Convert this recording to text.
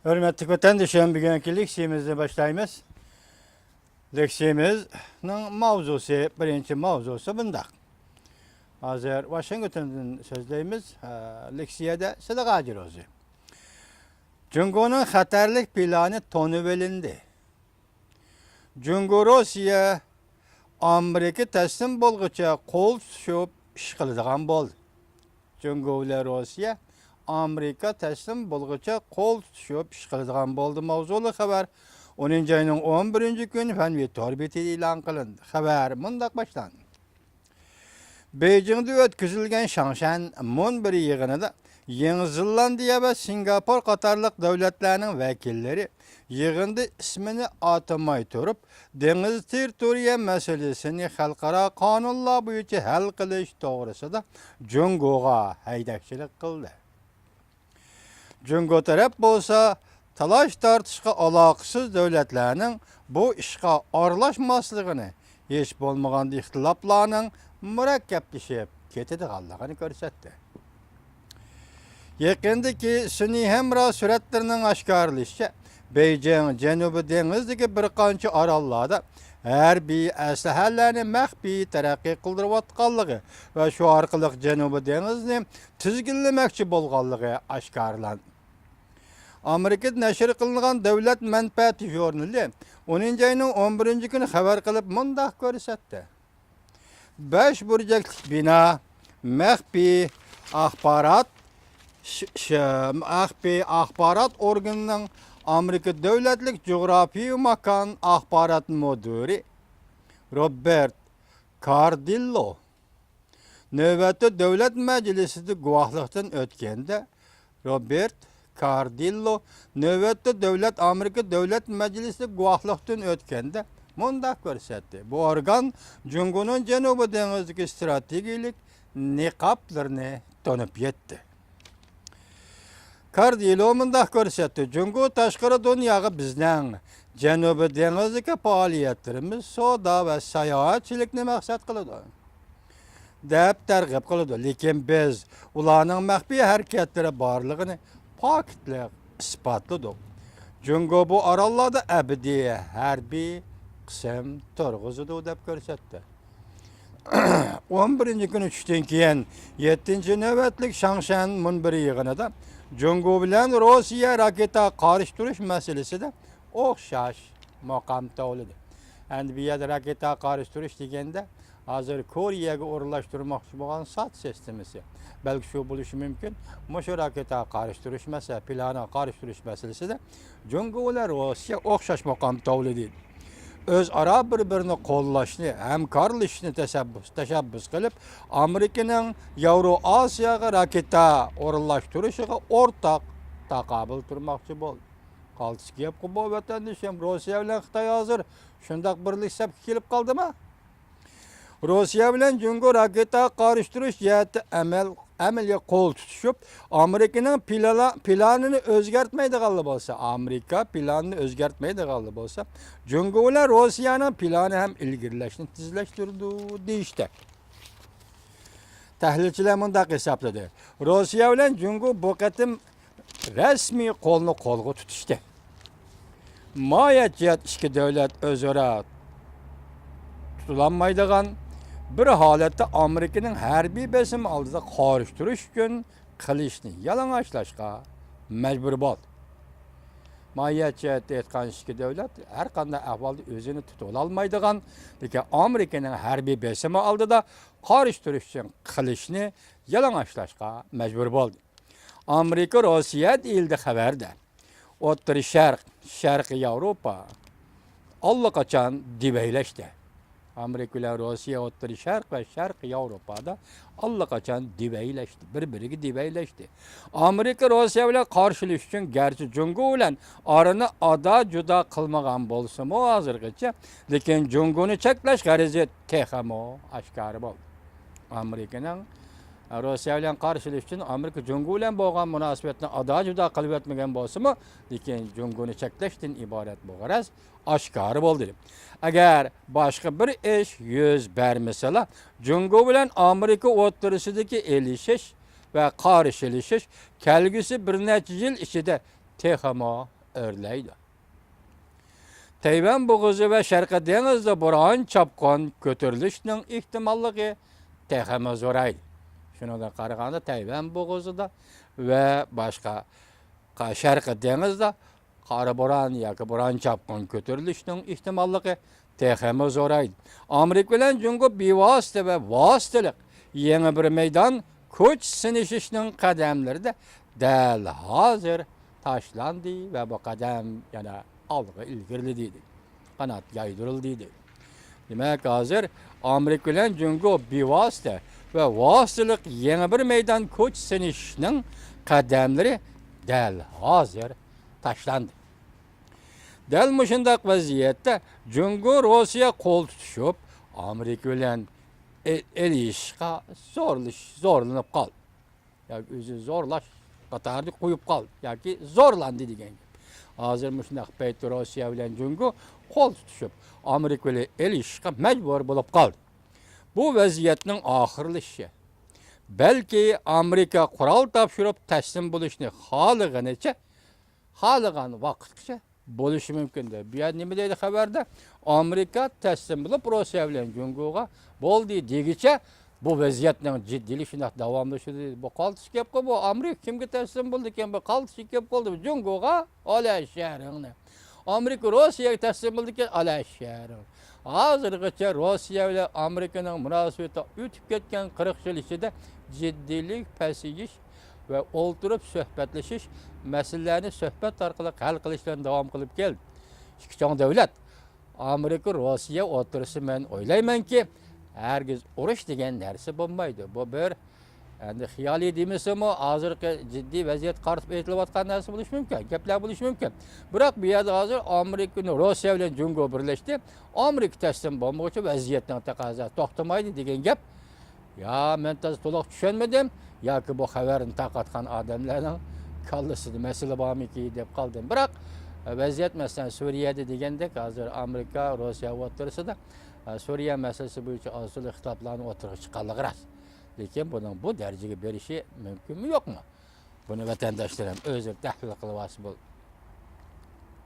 Hürmetli vatandaşlarım, bugünkü leksiyamızı başlayımız. Leksiyamızın mavzusu, birinci mavzusu bundak. Hazır Washington'dan sözleyimiz, leksiyada sıdıqa jirozu. Cungo'nun xatarlik planı tonu belindi. Cungo Rossiya Amerika teslim bolğuça qol tutuşup iş qiladigan bo'ldi. Cungo ile Rossiya Amerika teslim bolğuça qol tutuşup iş qiladigan bo'ldi. Mavzulu xabar 10 ayının 11 günü Fen ve Torbeti ilan qilindi. Xabar mundaq başlandı. Beijing'de ötküzülgen Shangshan Mun bir yığınıda Yeni Zelandiya ve Singapur qatarlıq devletlerinin vekilleri yığında ismini atamay turup deniz territoriya meselesini xalqara kanunlar boyunca hal qilish to'g'risida Jungo'ga haydakchilik qildi. Jungo taraf bo'lsa talash tartishga aloqasiz davlatlarning bu ishga aralashmasligini, hech bo'lmaganda ixtiloflarning murakkablashib ketadiganligini ko'rsatdi. Yaqindagi sun'iy hamroh suratlarning oshkorlashicha Beijing Janubiy dengizdagi bir qancha orollarda harbiy aslahalarni maxfiy taraqqiy qildirayotganligi va shu orqali Janubiy dengizni tizginlamoqchi bo'lganligi oshkorlandi. Amerika nashr qilingan davlat manfaati jurnali 10 ayning 11 kuni xabar qilib mundaq ko'rsatdi. 5 burjakli bino maxfiy axborot organining Amerika Davlatlik Coğrafi Makan axborot müdiri Robert Cardillo növbətdə Dövlət Məclisində guvahlıqdan ötkəndə Robert Cardillo növbətdə Amerika Dövlət Məclisində guvahlıqdan ötkəndə mundaq göstərdi. Bu organ Jungo'nun Janubiy dengizidagi strategik niqoblarni tonib yetdi. Cardillo mundaq ko'rsatdi. Jungo tashqari dunyoga bizning Janubiy dengizdagi faoliyatlarimiz savdo va sayohatchilikni maqsad qiladi. Deb targ'ib qiladi. Lekin biz ularning maxfiy harakatlari borligini pokitlik isbotladik. Jungo bu orollarda abadiy harbiy qism turg'izdi deb ko'rsatdi. 11 kuni tushdan keyin 7 navbatlik Shangshan munbiri yig'inida Jungo bilan Rossiya raketa qarshi turish masalasida o'xshash maqom topildi. Endi bu yerda raketa qarshi turish deganda hozir Koreyaga o'rlashtirmoqchi bo'lgan sat sistemasi. Balki shu bo'lishi mumkin. Mushu raketa qarshi turish masalasi, plani qarshi turish masalasida Jungo bilan Rossiya o'xshash maqom topildi. O'zaro bir-birini qo'llashni, hamkorlashishni tashabbus qilib, Amerikaning Yevroasiyoga raketa o'rnashtirishiga o'rtaq taqobil turmoqchi bo'ldi. Qaltis gap bu vatandoshim Rossiya bilan Xitoy hozir shundoq birlashib kelib qoldimi? Rossiya bilan Jungo raketa qarshi turish jihati amalga qo'l tutishib, Amerikaning planini o'zgartmaydiganlar bo'lsa, Amerika planini o'zgartmaydiganlar bo'lsa, Jungo bilan Rossiyaning plani ham ilgirlashni tezlashtirdi deyishdi. Tahlilchilar mundaq hisobladi. Rossiya bilan Jungo bu qatim rasmiy qo'lni qo'lga tutishdi. Moyat ikki davlat o'zaro tutulanmaydigan bir holatda Amerikaning harbiy besim oldida qarshi turish uchun qilishni yalang'ochlashga majbur bo'ldi. Moyatchiat aytgan ikki davlat har qanday ahvolda o'zini tuta olmaydigan, lekin Amerikaning harbiy besimi oldida qarshi turish uchun qilishni yalang'ochlashga majbur bo'ldi. Amerika Rossiya deyildi xabarda. O'rta Sharq, Sharqiy Yevropa allaqachon divaylashdi. Amerika bilan Rossiya O'rta Sharq va Sharqiy Yevropada allaqachon divaylashdi, bir-biriga divaylashdi. Amerika Rossiya bilan qarshilish uchun garchi Jungo bilan orani juda qilmagan bo'lsa-mu hozirgacha, lekin Jungoni cheklash g'arizi texamo oshkor bo'ldi. Amerikaning Rossiya bilan qarshilish uchun Amerika Jungo bilan bo'lgan munosabatni juda qilib o'tmagan bo'lsa-mu, lekin Jungoni cheklashdan iborat bu g'araz oshkor bo'ldi. Agar boshqa bir ish yuz bermasa, Jungo bilan Amerika o'rtasidagi elishish va qarshilashish kelgusi bir necha yil ichida texmo örleydi. Tayvan boğazı ve Şarkı Deniz'de buran çapkon kötürülüşünün ihtimallığı texmo zoraydı. Şuna da qaraganda Tayvan boğazıda ve başka Şarkı Deniz'de qara boran yoki buran çapkon kötürülüşünün ihtimallığı texmo zoraydı. Amerika bilen Cungo bevosita ve vositalik yeni bir meydan kuch sinishishning qadamlari de dal hozir tashlandi ve bu qadam yana olg'a ilgirli deydi. Qanot yaydirildi deydi. Demak, hozir Amerika bilan Jungo bevosita ve vositalik yeni bir meydan kuch sinishishning qadamlari dal hozir tashlandi. Dal mushundaq vaziyatda Jungo Rossiya qo'l tutishib, Amerika bilan elishga zorlanib qoldi. Yoki o'zi zorlash qatorida qo'yib qoldi yoki zorlandi degan gap. Hozir shunday paytda Rossiya bilan Jungo qo'l tutishib, Amerika bilan elishga majbur bo'lib qoldi. Bu vaziyatning oxirlashi balki Amerika qurol topshirib taslim bo'lishni xohlagan vaqtgacha bo'lishi mumkin-da. Bu yer nima deydi xabarda? Amerika taslim bo'lib Rossiya bilan Jungoga bo'ldi degicha bu vaziyatning jiddiylik shunday davomlashadi. Bu qaltis gapqa bu Amerika kimga taslim bo'ldi ekan? Bu qaltis gap bo'ldi. Jungoga olasharingni. Amerika Rossiyaga taslim bo'ldi ekan, olasharing. Hozirgacha Rossiya bilan Amerikaning munosabati o'tib ketgan 40 yil ichida jiddiylik, pasayish ve o'ltirib suhbatlashish masalalarni suhbat orqali hal qilishdan davom qilib keldi. Ikki chong davlat Amerika, Rossiya o'tirsa men o'ylaymanki, hargiz urush degan narsa bo'lmaydi. Bu bir endi xiyoliy demasam, hozirgi jiddiy vaziyat qarib aytilayotgan narsa bo'lishi mumkin, gaplar bo'lishi mumkin. Biroq bu yerda hozir Amerika, Rossiya bilan Jungo birlashdi. Amerika taslim bo'lmoqchi vaziyatning taqozosi to'xtamaydi degan gap. Ya men to'liq tushunmadim. Yoki bu xabarni tarqatgan odamlarning kallasida masala bormiki deb qoldim. Biroq vaziyat masalan Suriyada degandek hozir Amerika, Rossiya o'rtasida Suriya masalasi bo'yicha asosiy xitoblarni o'tirib chiqqanligi rost. Lekin buning bu darajaga berishi mumkinmi yo'qmi? Buni vatandoshlar ham o'zi tahlil qilib olsa bo'ladi.